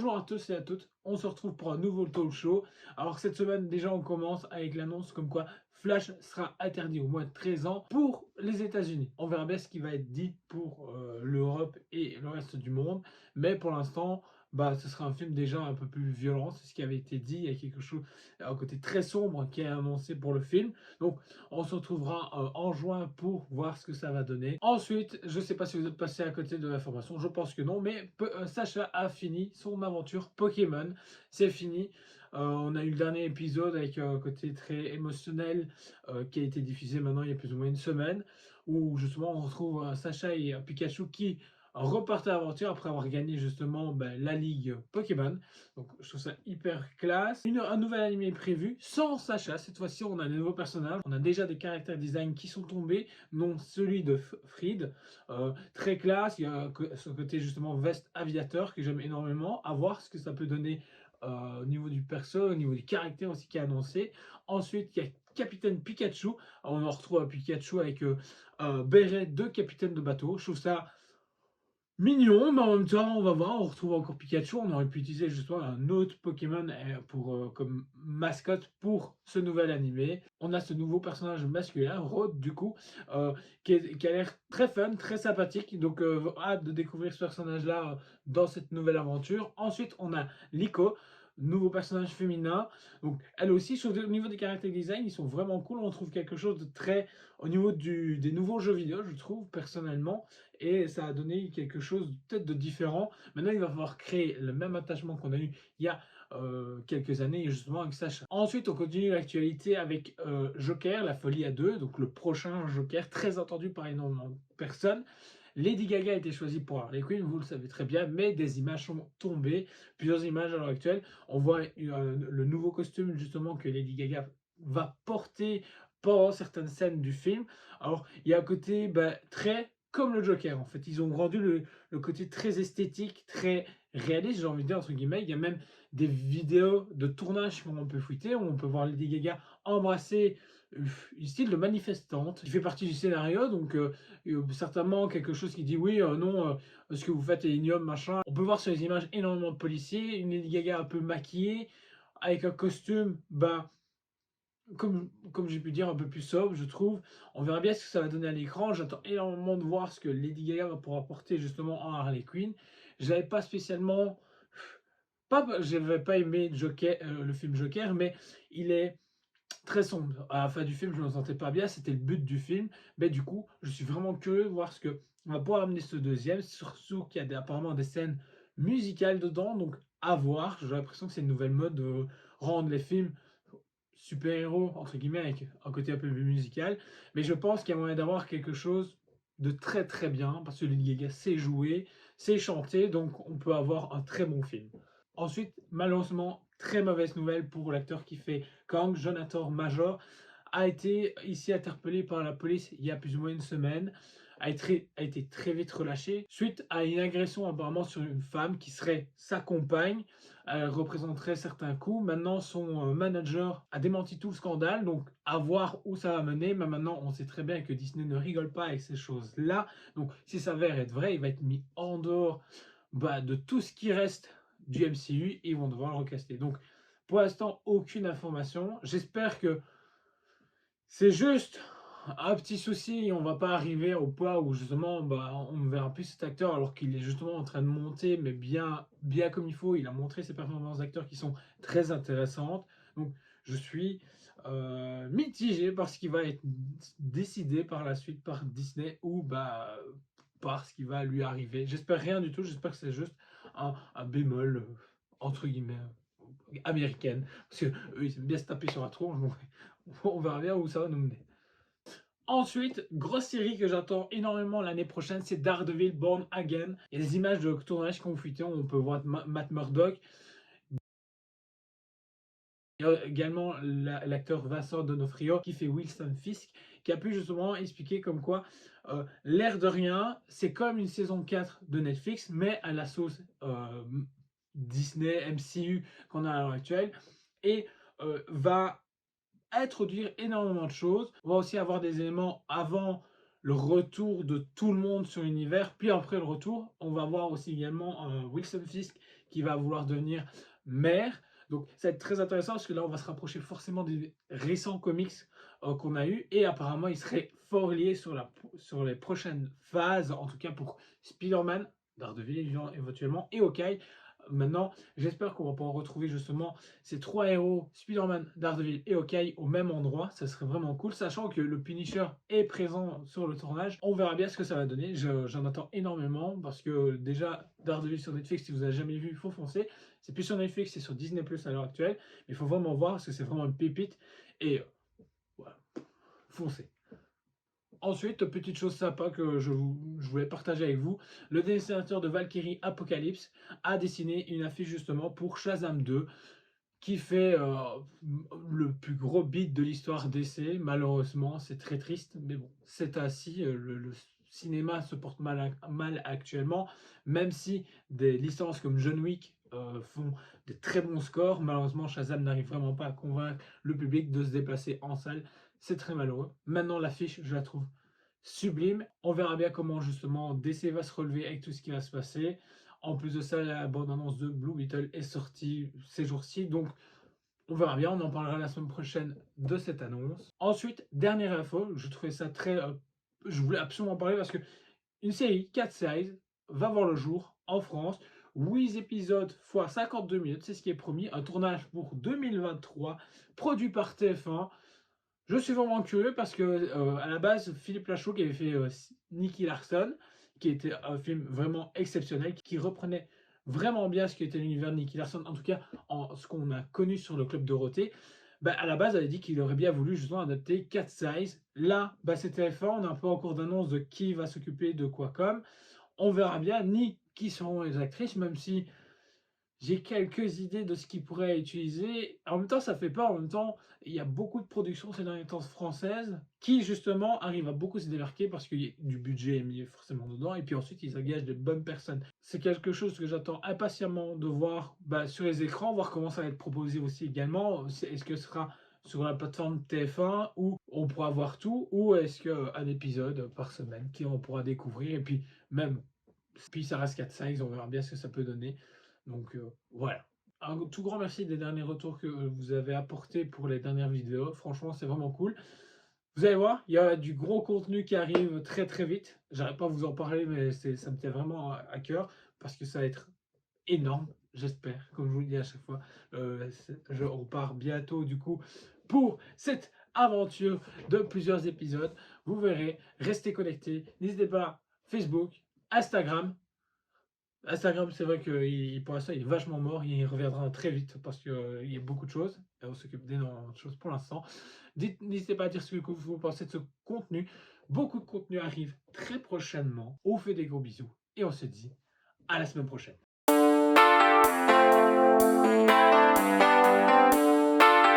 Bonjour à tous et à toutes, on se retrouve pour un nouveau talk show. Alors cette semaine déjà on commence avec l'annonce comme quoi Flash sera interdit au moins de 13 ans pour les États-Unis. On verra bien ce qui va être dit pour l'Europe et le reste du monde, mais pour l'instant ce sera un film déjà un peu plus violent, c'est ce qui avait été dit. Il y a quelque chose, un côté très sombre qui est annoncé pour le film. Donc on se retrouvera en juin pour voir ce que ça va donner. Ensuite, je ne sais pas si vous êtes passé à côté de l'information, je pense que non, mais Sacha a fini son aventure Pokémon. C'est fini. On a eu le dernier épisode avec un côté très émotionnel qui a été diffusé maintenant il y a plus ou moins une semaine, où justement on retrouve Sacha et Pikachu qui repartent à l'aventure après avoir gagné justement la ligue Pokémon. Donc je trouve ça hyper classe. Un nouvel anime est prévu sans Sacha. Cette fois-ci on a des nouveaux personnages. On a déjà des caractères design qui sont tombés, non celui de Fried. Très classe. Il y a ce côté justement veste aviateur que j'aime énormément. À voir ce que ça peut donner au niveau du perso, au niveau du caractère aussi qui est annoncé. Ensuite il y a Capitaine Pikachu. On en retrouve un Pikachu avec un béret de capitaine de bateau. Je trouve ça mignon, mais en même temps, on va voir, on retrouve encore Pikachu. On aurait pu utiliser justement un autre Pokémon comme mascotte pour ce nouvel animé. On a ce nouveau personnage masculin, Rod, du coup, qui a l'air très fun, très sympathique. Donc, hâte de découvrir ce personnage-là dans cette nouvelle aventure. Ensuite, on a Liko, nouveau personnage féminin. Donc, elle aussi, au niveau des caractères design, ils sont vraiment cool. On trouve quelque chose de très au niveau des nouveaux jeux vidéo, je trouve, personnellement. Et ça a donné quelque chose peut-être de différent. Maintenant, il va falloir créer le même attachement qu'on a eu il y a quelques années, justement, avec Sacha. Ensuite, on continue l'actualité avec Joker, la folie à deux, donc le prochain Joker, très attendu par énormément de personnes. Lady Gaga a été choisie pour Harley Quinn, vous le savez très bien, mais des images sont tombées, plusieurs images à l'heure actuelle. On voit le nouveau costume justement que Lady Gaga va porter pendant certaines scènes du film. Alors, il y a un côté très comme le Joker, en fait. Ils ont rendu le côté très esthétique, très réaliste, j'ai envie de dire, entre guillemets. Il y a même des vidéos de tournage qu'on peut fouiller, où on peut voir Lady Gaga embrasser une style de manifestante qui fait partie du scénario, donc certainement quelque chose qui dit oui, non, ce que vous faites est ignoble, machin. On peut voir sur les images énormément de policiers, une Lady Gaga un peu maquillée, avec un costume, comme j'ai pu dire, un peu plus sobre, je trouve. On verra bien ce que ça va donner à l'écran. J'attends énormément de voir ce que Lady Gaga va pouvoir apporter justement en Harley Quinn. Je n'avais pas spécialement... Je n'avais pas aimé Joker, le film Joker, mais il est très sombre. À la fin du film, je ne me sentais pas bien, c'était le but du film. Mais du coup, je suis vraiment curieux de voir ce que on va pouvoir amener ce deuxième, surtout qu'il y a apparemment des scènes musicales dedans, donc à voir. J'ai l'impression que c'est une nouvelle mode de rendre les films super-héros, entre guillemets, avec un côté un peu plus musical. Mais je pense qu'il y a moyen d'avoir quelque chose de très très bien, parce que Lady Gaga sait jouer, sait chanter, donc on peut avoir un très bon film. Ensuite, malheureusement, très mauvaise nouvelle pour l'acteur qui fait Kang, Jonathan Major, a été ici interpellé par la police il y a plus ou moins une semaine, a été très vite relâché suite à une agression apparemment sur une femme qui serait sa compagne. Elle représenterait certains coups. Maintenant, son manager a démenti tout le scandale, donc à voir où ça va mener. Mais maintenant, on sait très bien que Disney ne rigole pas avec ces choses-là. Donc, si ça s'avère être vrai, il va être mis en dehors de tout ce qui reste du MCU et ils vont devoir le recaster. Donc, pour l'instant, aucune information. J'espère que c'est juste un petit souci et on va pas arriver au point où justement on ne verra plus cet acteur alors qu'il est justement en train de monter, mais bien comme il faut. Il a montré ses performances d'acteur qui sont très intéressantes. Donc je suis mitigé par ce qui va être décidé par la suite par Disney ou par ce qui va lui arriver. J'espère rien du tout, j'espère que c'est juste un bémol entre guillemets américaine. Parce que eux, ils aiment bien se taper sur la tronche, donc on verra bien où ça va nous mener. Ensuite, grosse série que j'attends énormément l'année prochaine, c'est Daredevil Born Again. Il y a des images de tournage qui ont fuité, on peut voir Matt Murdock. Il y a également l'acteur Vincent D'Onofrio qui fait Wilson Fisk, qui a pu justement expliquer comme quoi l'air de rien, c'est comme une saison 4 de Netflix, mais à la sauce Disney, MCU qu'on a à l'heure actuelle, et va introduire énormément de choses. On va aussi avoir des éléments avant le retour de tout le monde sur l'univers. Puis après le retour, on va voir aussi également Wilson Fisk qui va vouloir devenir maire. Donc ça va être très intéressant parce que là, on va se rapprocher forcément des récents comics qu'on a eu. Et apparemment, il serait fort lié sur les prochaines phases, en tout cas pour Spider-Man, Daredevil éventuellement, et Hawkeye. Maintenant, j'espère qu'on va pouvoir retrouver justement ces trois héros, Spider-Man, Daredevil et Hawkeye, au même endroit. Ça serait vraiment cool, sachant que le Punisher est présent sur le tournage. On verra bien ce que ça va donner. J'en attends énormément parce que déjà, Daredevil sur Netflix, si vous n'avez jamais vu, il faut foncer. C'est plus sur Netflix, c'est sur Disney Plus à l'heure actuelle. Mais il faut vraiment voir parce que c'est vraiment une pépite. Et voilà, foncez. Ensuite, petite chose sympa que je voulais partager avec vous, le dessinateur de Valkyrie Apocalypse a dessiné une affiche justement pour Shazam 2 qui fait le plus gros beat de l'histoire d'essai. Malheureusement, c'est très triste, mais bon, c'est ainsi. Le cinéma se porte mal actuellement, même si des licences comme John Wick font des très bons scores. Malheureusement, Shazam n'arrive vraiment pas à convaincre le public de se déplacer en salle. C'est très malheureux. Maintenant, l'affiche, je la trouve sublime. On verra bien comment justement DC va se relever avec tout ce qui va se passer. En plus de ça, la bande-annonce de Blue Beetle est sortie ces jours-ci, donc on verra bien, on en parlera la semaine prochaine de cette annonce. Ensuite, dernière info, je trouvais ça très... je voulais absolument en parler parce que une série 4 size va voir le jour en France. 8 épisodes x 52 minutes, c'est ce qui est promis. Un tournage pour 2023, produit par TF1. Je suis vraiment curieux parce que à la base, Philippe Lachaud qui avait fait Nicky Larson, qui était un film vraiment exceptionnel, qui reprenait vraiment bien ce qui était l'univers de Nicky Larson, en tout cas en ce qu'on a connu sur le Club Dorothée. Bah, à la base, avait dit qu'il aurait bien voulu justement adapter Cat Size. Là, bah, c'est TF1, on a un peu en cours d'annonce de qui va s'occuper de quoi comme. On verra bien ni qui seront les actrices, même si j'ai quelques idées de ce qu'ils pourraient utiliser. En même temps, ça fait peur. En même temps, il y a beaucoup de productions ces derniers temps françaises qui, justement, arrivent à beaucoup se démarquer parce que du budget est mis forcément dedans. Et puis ensuite, ils engagent de bonnes personnes. C'est quelque chose que j'attends impatiemment de voir sur les écrans, voir comment ça va être proposé aussi également. Est-ce que ce sera sur la plateforme TF1 où on pourra voir tout, ou est-ce qu'un épisode par semaine qu'on pourra découvrir. Et puis, même, puis ça reste 4 size, on verra bien ce que ça peut donner. Donc voilà. Un tout grand merci des derniers retours que vous avez apportés pour les dernières vidéos. Franchement, c'est vraiment cool. Vous allez voir, il y a du gros contenu qui arrive très très vite. J'arrête pas à vous en parler, mais ça me tient vraiment à cœur parce que ça va être énorme, j'espère, comme je vous le dis à chaque fois. On part bientôt du coup pour cette aventure de plusieurs épisodes. Vous verrez, restez connectés. N'hésitez pas, Facebook, Instagram. Instagram, c'est vrai que pour l'instant, il est vachement mort. Il reviendra très vite parce qu'il y a beaucoup de choses. Et on s'occupe d'énormément de choses pour l'instant. N'hésitez pas à dire ce que vous pensez de ce contenu. Beaucoup de contenu arrive très prochainement. On vous fait des gros bisous et on se dit à la semaine prochaine.